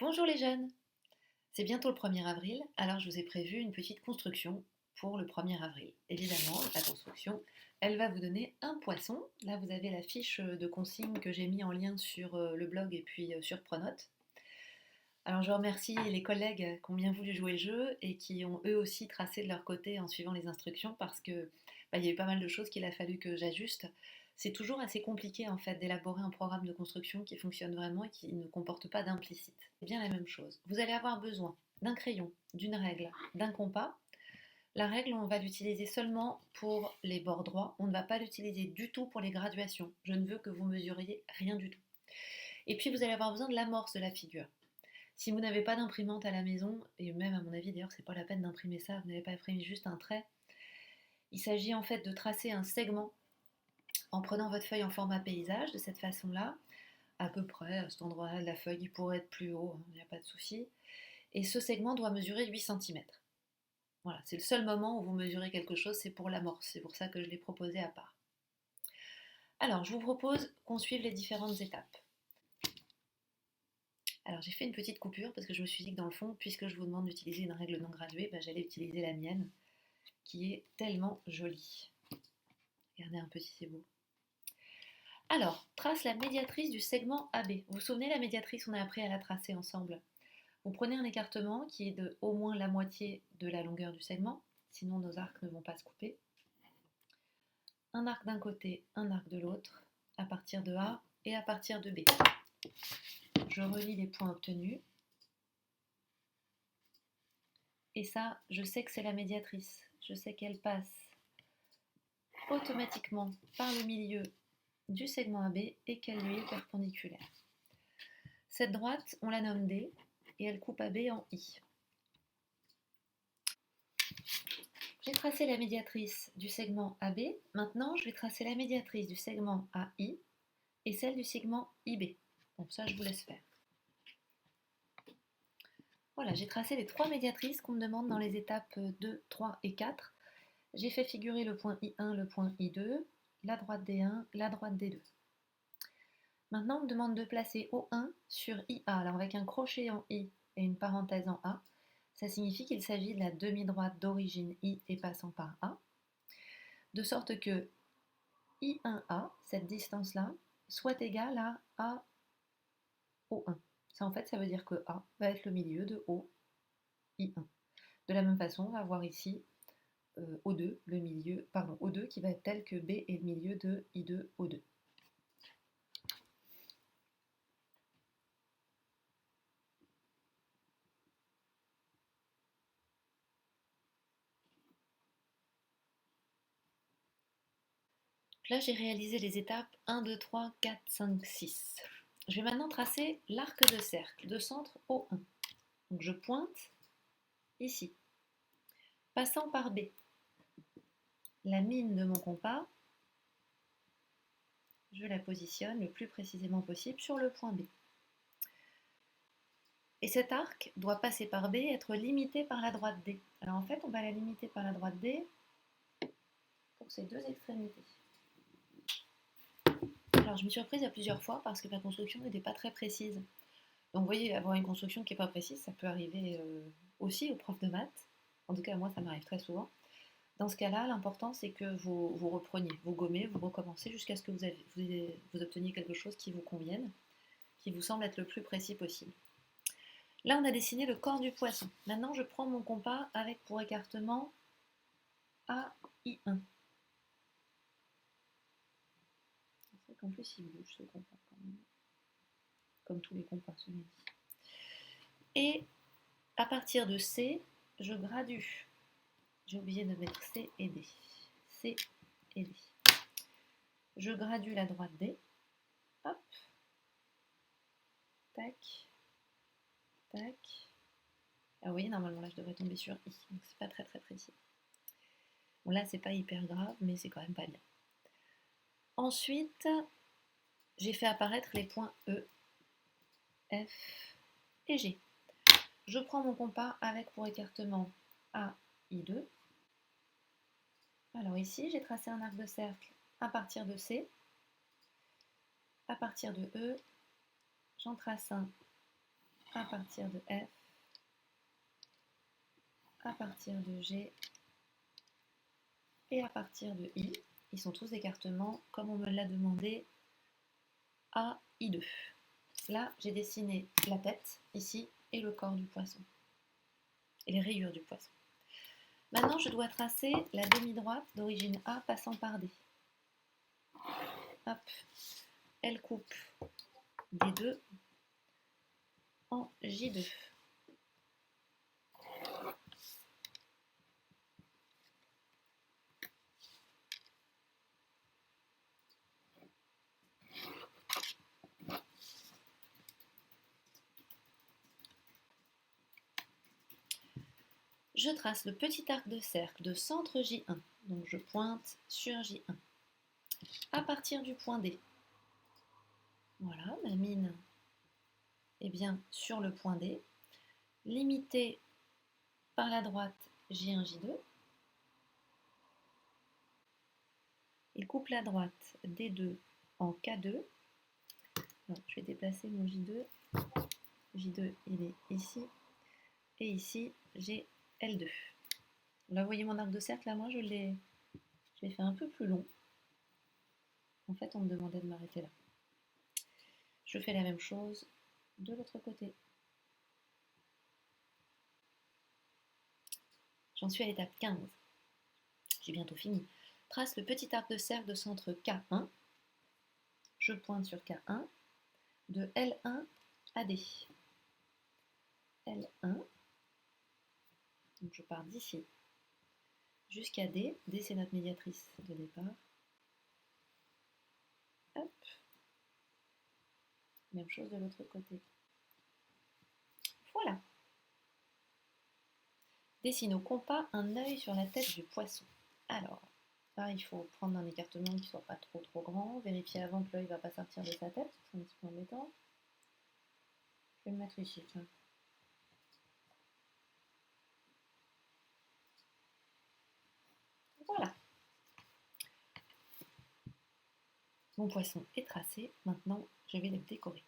Bonjour les jeunes! C'est bientôt le 1er avril, alors je vous ai prévu une petite construction pour le 1er avril. Évidemment, la construction, elle va vous donner un poisson. Là, vous avez la fiche de consigne que j'ai mis en lien sur le blog et puis sur Pronote. Alors je remercie les collègues qui ont bien voulu jouer le jeu et qui ont eux aussi tracé de leur côté en suivant les instructions parce que il y a eu pas mal de choses qu'il a fallu que j'ajuste. C'est toujours assez compliqué en fait d'élaborer un programme de construction qui fonctionne vraiment et qui ne comporte pas d'implicite. C'est bien la même chose. Vous allez avoir besoin d'un crayon, d'une règle, d'un compas. La règle, on va l'utiliser seulement pour les bords droits. On ne va pas l'utiliser du tout pour les graduations. Je ne veux que vous mesuriez rien du tout. Et puis vous allez avoir besoin de l'amorce de la figure. Si vous n'avez pas d'imprimante à la maison, et même à mon avis d'ailleurs c'est pas la peine d'imprimer ça, vous n'avez pas imprimé juste un trait, il s'agit en fait de tracer un segment en prenant votre feuille en format paysage de cette façon-là, à peu près à cet endroit-là de la feuille, il pourrait être plus haut, il n'y a pas de souci, et ce segment doit mesurer 8 cm. Voilà, c'est le seul moment où vous mesurez quelque chose, c'est pour l'amorce, c'est pour ça que je l'ai proposé à part. Alors, je vous propose qu'on suive les différentes étapes. Alors j'ai fait une petite coupure parce que je me suis dit que dans le fond, puisque je vous demande d'utiliser une règle non graduée, j'allais utiliser la mienne, qui est tellement jolie. Regardez un peu si c'est beau. Alors, trace la médiatrice du segment AB. Vous vous souvenez, la médiatrice, on a appris à la tracer ensemble. Vous prenez un écartement qui est de au moins la moitié de la longueur du segment, sinon nos arcs ne vont pas se couper. Un arc d'un côté, un arc de l'autre, à partir de A et à partir de B. Je relis les points obtenus. Et ça, je sais que c'est la médiatrice. Je sais qu'elle passe automatiquement par le milieu du segment AB et qu'elle lui est perpendiculaire. Cette droite, on la nomme D et elle coupe AB en I. J'ai tracé la médiatrice du segment AB. Maintenant, je vais tracer la médiatrice du segment AI et celle du segment IB. Donc ça, je vous laisse faire. Voilà, j'ai tracé les trois médiatrices qu'on me demande dans les étapes 2, 3 et 4. J'ai fait figurer le point I1, le point I2, la droite D1, la droite D2. Maintenant, on me demande de placer O1 sur IA. Alors avec un crochet en I et une parenthèse en A, ça signifie qu'il s'agit de la demi-droite d'origine I et passant par A, de sorte que I1A, cette distance-là, soit égale à O1. Ça, en fait, ça veut dire que A va être le milieu de O, I1. De la même façon, on va voir ici O2, O2 qui va être tel que B est le milieu de I2, O2. Là, j'ai réalisé les étapes 1, 2, 3, 4, 5, 6. Je vais maintenant tracer l'arc de cercle de centre O1. Donc je pointe ici, passant par B. La mine de mon compas, je la positionne le plus précisément possible sur le point B. Et cet arc doit passer par B et être limité par la droite D. Alors en fait, on va la limiter par la droite D pour ces deux extrémités. Alors je me suis reprise à plusieurs fois parce que ma construction n'était pas très précise. Donc vous voyez, avoir une construction qui n'est pas précise, ça peut arriver aussi aux profs de maths. En tout cas, moi, ça m'arrive très souvent. Dans ce cas-là, l'important, c'est que vous repreniez, vous gommez, vous recommencez jusqu'à ce que vous obteniez quelque chose qui vous convienne, qui vous semble être le plus précis possible. Là, on a dessiné le corps du poisson. Maintenant, je prends mon compas avec pour écartement AI1. C'est vrai qu'en plus, il bouge ce compas quand même. Comme tous les compas, cela dit. Et à partir de C, je gradue. J'ai oublié de mettre C et D. C et D. Je gradue la droite D. Hop. Tac. Tac. Ah, vous voyez, normalement là, je devrais tomber sur I. Donc c'est pas très très précis. Bon, là, c'est pas hyper grave, mais c'est quand même pas bien. Ensuite, j'ai fait apparaître les points E, F et G. Je prends mon compas avec pour écartement A, I2. Alors ici, j'ai tracé un arc de cercle à partir de C. À partir de E, j'en trace un à partir de F, à partir de G et à partir de I. Ils sont tous écartements, comme on me l'a demandé, à I2. Là, j'ai dessiné la tête, ici, et le corps du poisson, et les rayures du poisson. Maintenant, je dois tracer la demi-droite d'origine A passant par D. Hop, elle coupe D2 en J2. Je trace le petit arc de cercle de centre J1. Donc je pointe sur J1. À partir du point D. Voilà, ma mine est bien sur le point D. Limité par la droite J1, J2. Il coupe la droite D2 en K2. Alors, je vais déplacer mon J2. J2, il est ici. Et ici, j'ai L2. Là, vous voyez mon arc de cercle, là, moi, je l'ai fait un peu plus long. En fait, on me demandait de m'arrêter là. Je fais la même chose de l'autre côté. J'en suis à l'étape 15. J'ai bientôt fini. Trace le petit arc de cercle de centre K1. Je pointe sur K1 de L1 à D. L1. Donc je pars d'ici jusqu'à D. D, c'est notre médiatrice de départ. Hop. Même chose de l'autre côté. Voilà. Dessine au compas un œil sur la tête du poisson. Alors, là, il faut prendre un écartement qui ne soit pas trop grand. Vérifier avant que l'œil ne va pas sortir de sa tête. C'est un petit peu embêtant. Je vais le mettre ici. Tiens. Voilà. Mon poisson est tracé. Maintenant, je vais le décorer.